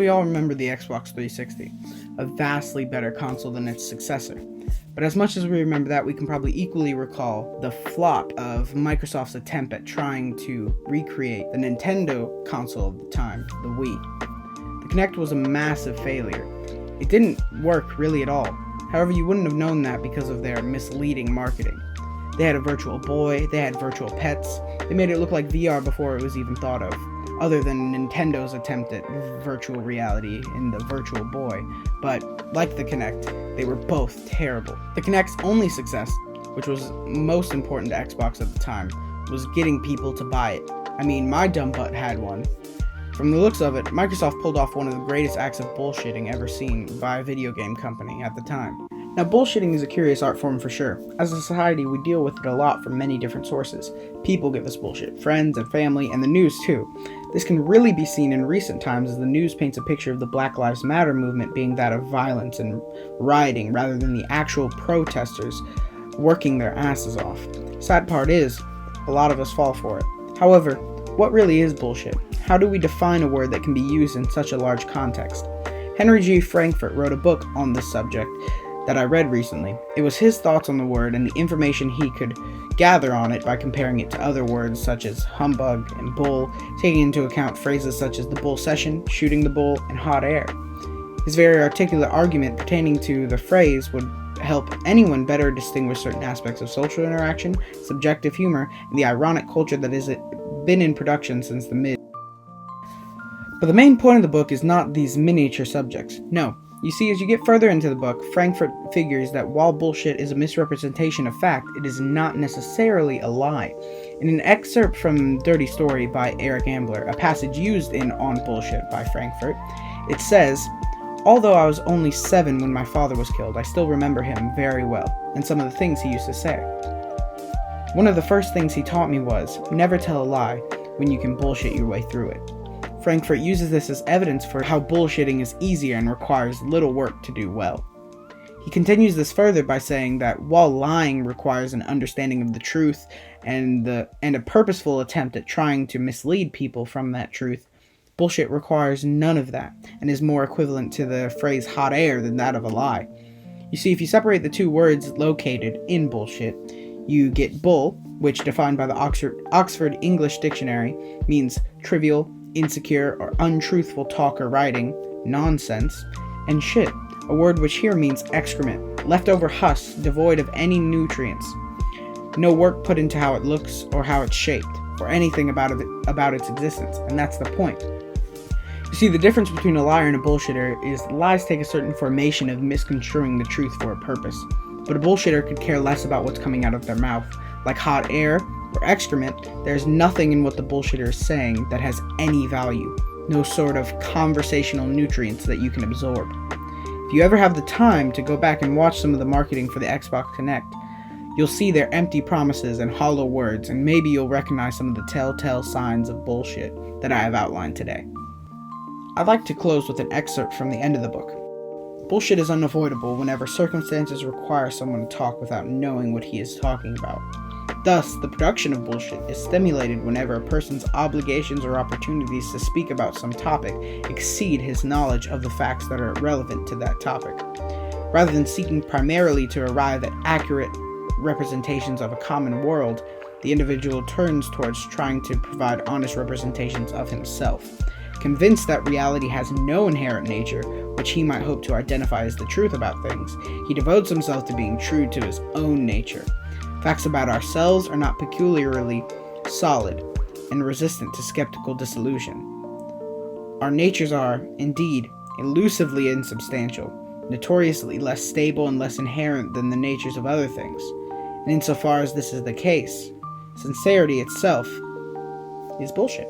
we all remember the Xbox 360, a vastly better console than its successor. But as much as we remember that, we can probably equally recall the flop of Microsoft's attempt at trying to recreate the Nintendo console of the time, the Wii. The Kinect was a massive failure. It didn't work really at all. However, you wouldn't have known that because of their misleading marketing. They had a virtual boy, they had virtual pets, they made it look like VR before it was even thought of, other than Nintendo's attempt at virtual reality in the Virtual Boy. But, like the Kinect, they were both terrible. The Kinect's only success, which was most important to Xbox at the time, was getting people to buy it. I mean, my dumb butt had one. From the looks of it, Microsoft pulled off one of the greatest acts of bullshitting ever seen by a video game company at the time. Now, bullshitting is a curious art form for sure. As a society, we deal with it a lot from many different sources. People give us bullshit, friends and family, and the news too. This can really be seen in recent times as the news paints a picture of the Black Lives Matter movement being that of violence and rioting rather than the actual protesters working their asses off. Sad part is, a lot of us fall for it. However, what really is bullshit? How do we define a word that can be used in such a large context? Henry G. Frankfurt wrote a book on this subject that I read recently. It was his thoughts on the word and the information he could gather on it by comparing it to other words such as humbug and bull, taking into account phrases such as the bull session, shooting the bull, and hot air. His very articulate argument pertaining to the phrase would help anyone better distinguish certain aspects of social interaction, subjective humor, and the ironic culture that has been in production since the mid. But the main point of the book is not these miniature subjects. No. You see, as you get further into the book, Frankfurt figures that while bullshit is a misrepresentation of fact, it is not necessarily a lie. In an excerpt from Dirty Story by Eric Ambler, a passage used in On Bullshit by Frankfurt, it says, "Although I was only 7 when my father was killed, I still remember him very well, and some of the things he used to say. One of the first things he taught me was, never tell a lie when you can bullshit your way through it." Frankfurt uses this as evidence for how bullshitting is easier and requires little work to do well. He continues this further by saying that while lying requires an understanding of the truth and a purposeful attempt at trying to mislead people from that truth, bullshit requires none of that and is more equivalent to the phrase hot air than that of a lie. You see, if you separate the two words located in bullshit, you get bull, which defined by the Oxford English Dictionary means trivial, insecure, or untruthful talk or writing, nonsense, and shit, a word which here means excrement, leftover husk devoid of any nutrients. No work put into how it looks or how it's shaped, or anything about its existence, and that's the point. You see, the difference between a liar and a bullshitter is lies take a certain formation of misconstruing the truth for a purpose, but a bullshitter could care less about what's coming out of their mouth. Like hot air or excrement, there's nothing in what the bullshitter is saying that has any value, no sort of conversational nutrients that you can absorb. If you ever have the time to go back and watch some of the marketing for the Xbox Kinect, you'll see their empty promises and hollow words, and maybe you'll recognize some of the telltale signs of bullshit that I have outlined today. I'd like to close with an excerpt from the end of the book. Bullshit is unavoidable whenever circumstances require someone to talk without knowing what he is talking about. Thus, the production of bullshit is stimulated whenever a person's obligations or opportunities to speak about some topic exceed his knowledge of the facts that are relevant to that topic. Rather than seeking primarily to arrive at accurate representations of a common world, the individual turns towards trying to provide honest representations of himself. Convinced that reality has no inherent nature, which he might hope to identify as the truth about things, he devotes himself to being true to his own nature. Facts about ourselves are not peculiarly solid and resistant to skeptical disillusion. Our natures are, indeed, elusively insubstantial, notoriously less stable and less inherent than the natures of other things. And insofar as this is the case, sincerity itself is bullshit.